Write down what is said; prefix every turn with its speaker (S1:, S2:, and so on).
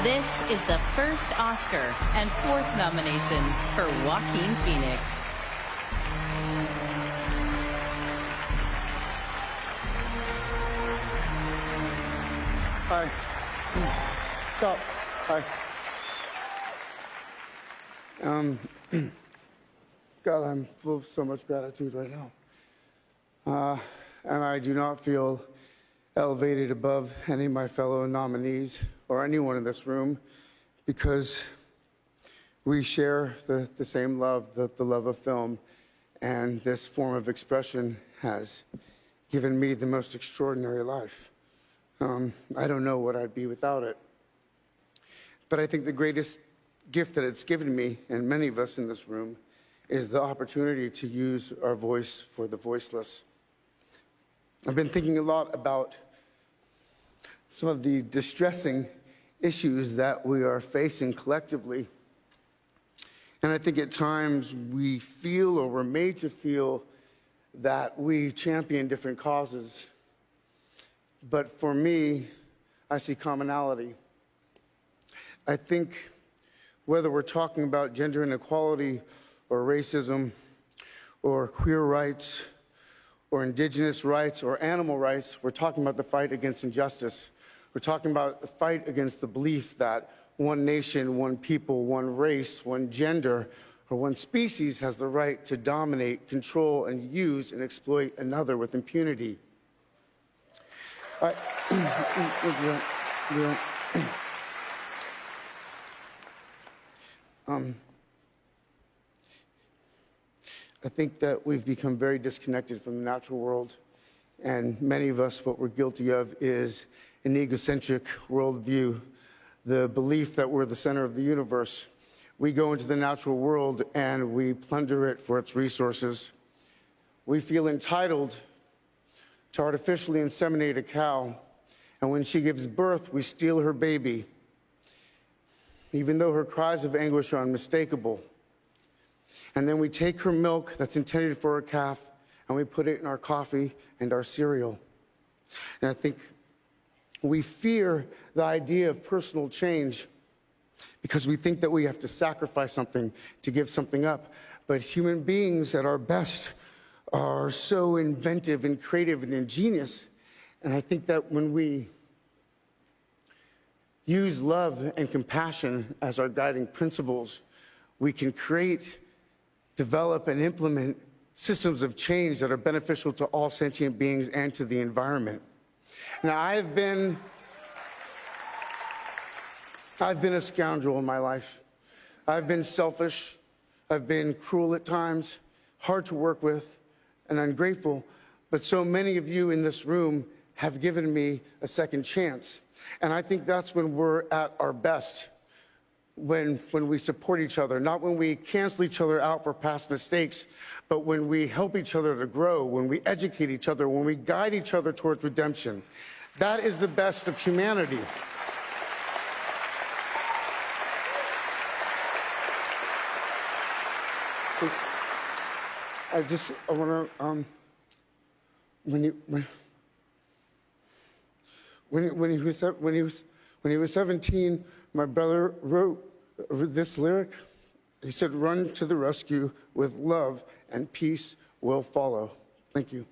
S1: This is the first Oscar and fourth nomination for Joaquin Phoenix.
S2: Hi. Stop. Hi. God, I'm full of so much gratitude right now. And I do not feel elevated above any of my fellow nominees or anyone in this room because we share the same love, the love of film, and this form of expression has given me the most extraordinary life. I don't know what I'd be without it. But I think the greatest gift that it's given me, and many of us in this room, is the opportunity to use our voice for the voiceless. I've been thinking a lot about some of the distressing issues that we are facing collectively. And I think at times we feel, or we're made to feel, that we champion different causes. But for me, I see commonality. I think whether we're talking about gender inequality or racism or queer rights or indigenous rights or animal rights, we're talking about the fight against injustice. We're talking about the fight against the belief that one nation, one people, one race, one gender, or one species has the right to dominate, control, and use and exploit another with impunity. I think that we've become very disconnected from the natural world, and many of us, what we're guilty of is an egocentric worldview, the belief that we're the center of the universe. We go into the natural world and we plunder it for its resources. We feel entitled to artificially inseminate a cow, and when she gives birth, we steal her baby, even though her cries of anguish are unmistakable. And then we take her milk that's intended for a calf, and we put it in our coffee and our cereal. And I think we fear the idea of personal change because we think that we have to sacrifice something to give something up. But human beings at our best are so inventive and creative and ingenious. And I think that when we use love and compassion as our guiding principles, we can create, develop, and implement systems of change that are beneficial to all sentient beings and to the environment. Now, I've been a scoundrel in my life. I've been selfish. I've been cruel at times, hard to work with, and ungrateful. But so many of you in this room have given me a second chance. And I think that's when we're at our best, when we support each other, not when we cancel each other out for past mistakes, but when we help each other to grow, when we educate each other, when we guide each other towards redemption. That is the best of humanity. I want to, when he was 17, my brother wrote this lyric. He said, "Run to the rescue with love, and peace will follow." Thank you.